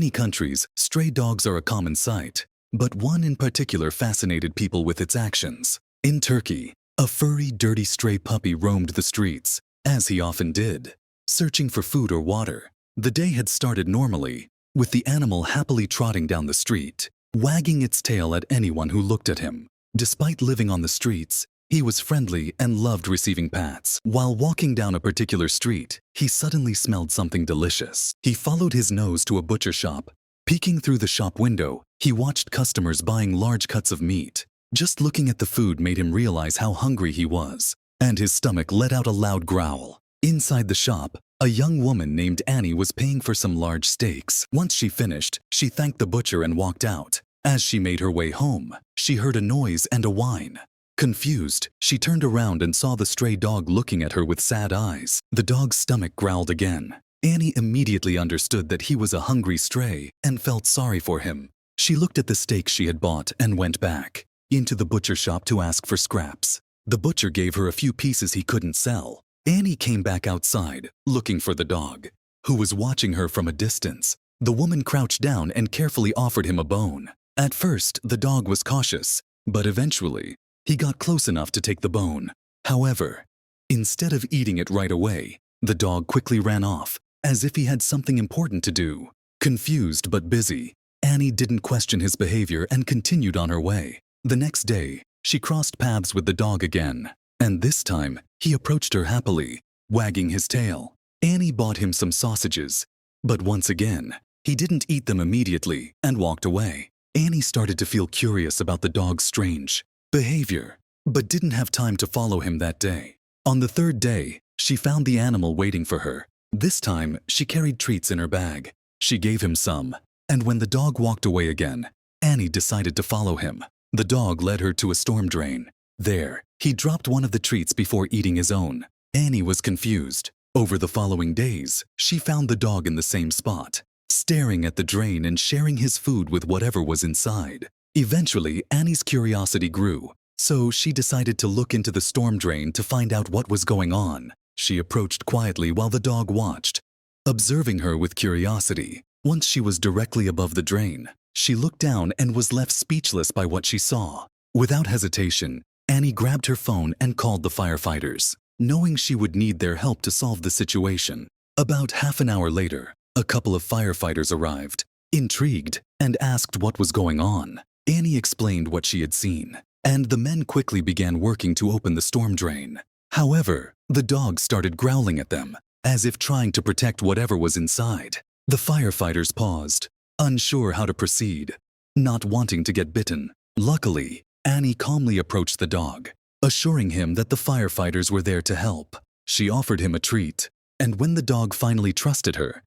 many countries, stray dogs are a common sight, but one in particular fascinated people with its actions. In Turkey, a furry, dirty stray puppy roamed the streets, as he often did, searching for food or water. The day had started normally, with the animal happily trotting down the street, wagging its tail at anyone who looked at him. Despite living on the streets, he was friendly and loved receiving pats. While walking down a particular street, he suddenly smelled something delicious. He followed his nose to a butcher shop. Peeking through the shop window, he watched customers buying large cuts of meat. Just looking at the food made him realize how hungry he was, and his stomach let out a loud growl. Inside the shop, a young woman named Annie was paying for some large steaks. Once she finished, she thanked the butcher and walked out. As she made her way home, she heard a noise and a whine. Confused, she turned around and saw the stray dog looking at her with sad eyes. The dog's stomach growled again. Annie immediately understood that he was a hungry stray and felt sorry for him. She looked at the steak she had bought and went back into the butcher shop to ask for scraps. The butcher gave her a few pieces he couldn't sell. Annie came back outside, looking for the dog, who was watching her from a distance. The woman crouched down and carefully offered him a bone. At first, the dog was cautious, but eventually, he got close enough to take the bone. However, instead of eating it right away, the dog quickly ran off, as if he had something important to do. Confused but busy, Annie didn't question his behavior and continued on her way. The next day, she crossed paths with the dog again, and this time, he approached her happily, wagging his tail. Annie bought him some sausages, but once again, he didn't eat them immediately and walked away. Annie started to feel curious about the dog's strange behavior, but didn't have time to follow him that day. On the third day, she found the animal waiting for her. This time, she carried treats in her bag. She gave him some, and when the dog walked away again, Annie decided to follow him. The dog led her to a storm drain. There, he dropped one of the treats before eating his own. Annie was confused. Over the following days, she found the dog in the same spot, staring at the drain and sharing his food with whatever was inside. Eventually, Annie's curiosity grew, so she decided to look into the storm drain to find out what was going on. She approached quietly while the dog watched, observing her with curiosity. Once she was directly above the drain, she looked down and was left speechless by what she saw. Without hesitation, Annie grabbed her phone and called the firefighters, knowing she would need their help to solve the situation. About half an hour later, a couple of firefighters arrived, intrigued, and asked what was going on. Annie explained what she had seen, and the men quickly began working to open the storm drain. However, the dog started growling at them, as if trying to protect whatever was inside. The firefighters paused, unsure how to proceed, not wanting to get bitten. Luckily, Annie calmly approached the dog, assuring him that the firefighters were there to help. She offered him a treat, and when the dog finally trusted her,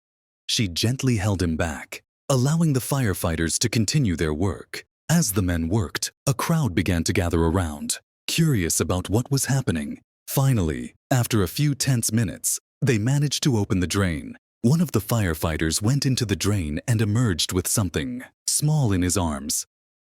she gently held him back, allowing the firefighters to continue their work. As the men worked, a crowd began to gather around, curious about what was happening. Finally, after a few tense minutes, they managed to open the drain. One of the firefighters went into the drain and emerged with something small in his arms.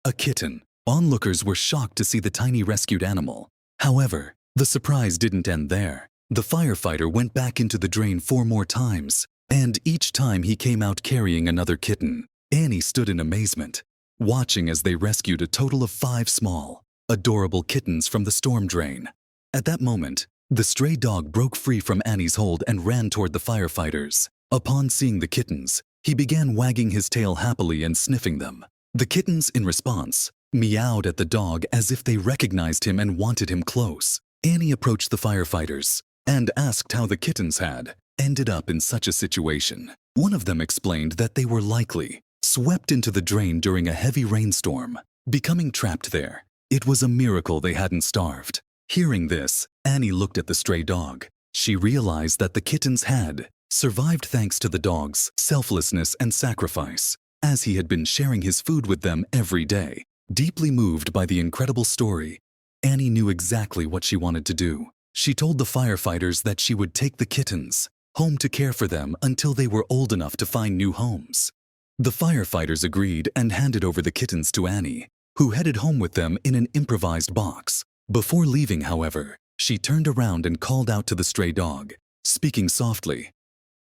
A kitten. Onlookers were shocked to see the tiny rescued animal. However, the surprise didn't end there. The firefighter went back into the drain 4 more times, and each time he came out carrying another kitten. Annie stood in amazement, watching as they rescued a total of 5 small, adorable kittens from the storm drain. At that moment, the stray dog broke free from Annie's hold and ran toward the firefighters. Upon seeing the kittens, he began wagging his tail happily and sniffing them. The kittens, in response, meowed at the dog as if they recognized him and wanted him close. Annie approached the firefighters and asked how the kittens had ended up in such a situation. One of them explained that they were likely swept into the drain during a heavy rainstorm, becoming trapped there. It was a miracle they hadn't starved. Hearing this, Annie looked at the stray dog. She realized that the kittens had survived thanks to the dog's selflessness and sacrifice, as he had been sharing his food with them every day. Deeply moved by the incredible story, Annie knew exactly what she wanted to do. She told the firefighters that she would take the kittens home to care for them until they were old enough to find new homes. The firefighters agreed and handed over the kittens to Annie, who headed home with them in an improvised box. Before leaving, however, she turned around and called out to the stray dog, speaking softly,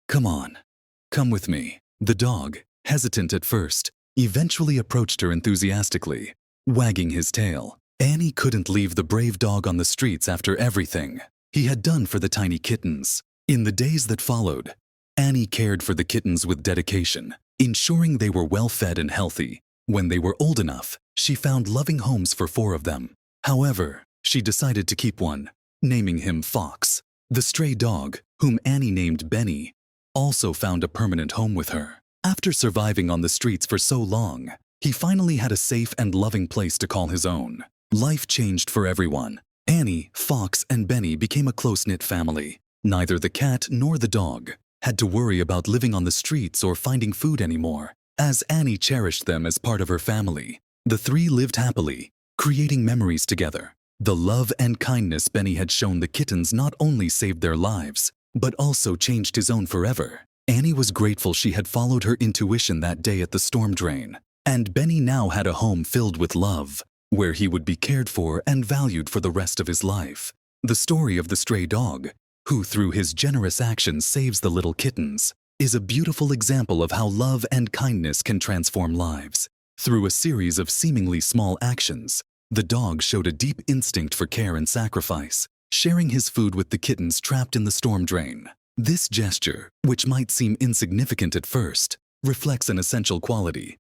"Come on, come with me." The dog, hesitant at first, eventually approached her enthusiastically, wagging his tail. Annie couldn't leave the brave dog on the streets after everything he had done for the tiny kittens. In the days that followed, Annie cared for the kittens with dedication, ensuring they were well fed and healthy. When they were old enough, she found loving homes for 4 of them. However, she decided to keep one, naming him Fox. The stray dog, whom Annie named Benny, also found a permanent home with her. After surviving on the streets for so long, he finally had a safe and loving place to call his own. Life changed for everyone. Annie, Fox, and Benny became a close-knit family. Neither the cat nor the dog had to worry about living on the streets or finding food anymore, as Annie cherished them as part of her family. The 3 lived happily, creating memories together. The love and kindness Benny had shown the kittens not only saved their lives, but also changed his own forever. Annie was grateful she had followed her intuition that day at the storm drain, and Benny now had a home filled with love, where he would be cared for and valued for the rest of his life. The story of the stray dog, who through his generous actions saves the little kittens, is a beautiful example of how love and kindness can transform lives. Through a series of seemingly small actions, the dog showed a deep instinct for care and sacrifice, sharing his food with the kittens trapped in the storm drain. This gesture, which might seem insignificant at first, reflects an essential quality: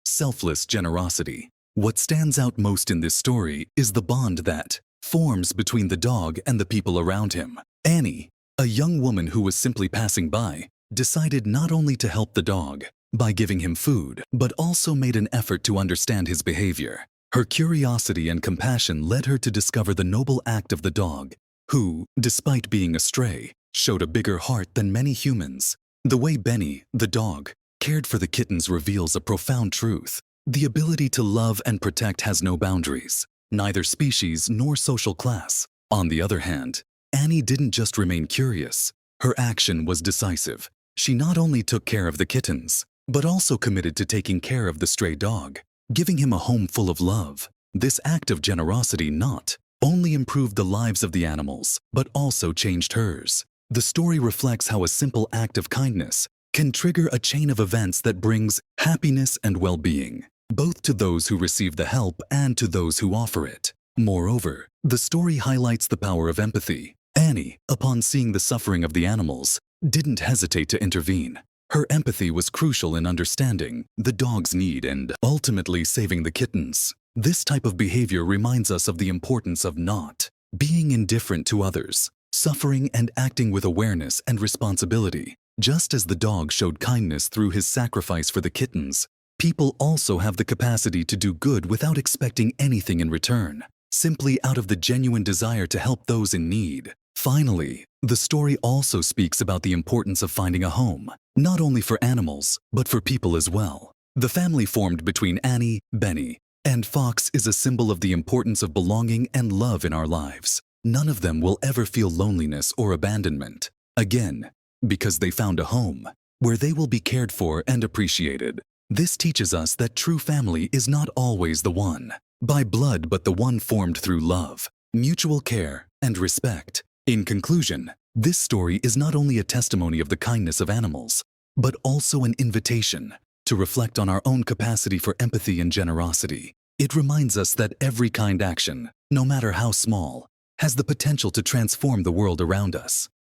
selfless generosity. What stands out most in this story is the bond that forms between the dog and the people around him. Annie, a young woman who was simply passing by, decided not only to help the dog by giving him food, but also made an effort to understand his behavior. Her curiosity and compassion led her to discover the noble act of the dog, who, despite being a stray, showed a bigger heart than many humans. The way Benny, the dog, cared for the kittens reveals a profound truth. The ability to love and protect has no boundaries, neither species nor social class. On the other hand, Annie didn't just remain curious. Her action was decisive. She not only took care of the kittens, but also committed to taking care of the stray dog, giving him a home full of love. This act of generosity not only improved the lives of the animals, but also changed hers. The story reflects how a simple act of kindness can trigger a chain of events that brings happiness and well-being, both to those who receive the help and to those who offer it. Moreover, the story highlights the power of empathy. Annie, upon seeing the suffering of the animals, didn't hesitate to intervene. Her empathy was crucial in understanding the dog's need and ultimately saving the kittens. This type of behavior reminds us of the importance of not being indifferent to others, suffering and acting with awareness and responsibility. Just as the dog showed kindness through his sacrifice for the kittens, people also have the capacity to do good without expecting anything in return, simply out of the genuine desire to help those in need. Finally, the story also speaks about the importance of finding a home, not only for animals, but for people as well. The family formed between Annie, Benny, and Fox is a symbol of the importance of belonging and love in our lives. None of them will ever feel loneliness or abandonment again, because they found a home where they will be cared for and appreciated. This teaches us that true family is not always the one by blood, but the one formed through love, mutual care, and respect. In conclusion, this story is not only a testimony of the kindness of animals, but also an invitation to reflect on our own capacity for empathy and generosity. It reminds us that every kind action, no matter how small, has the potential to transform the world around us.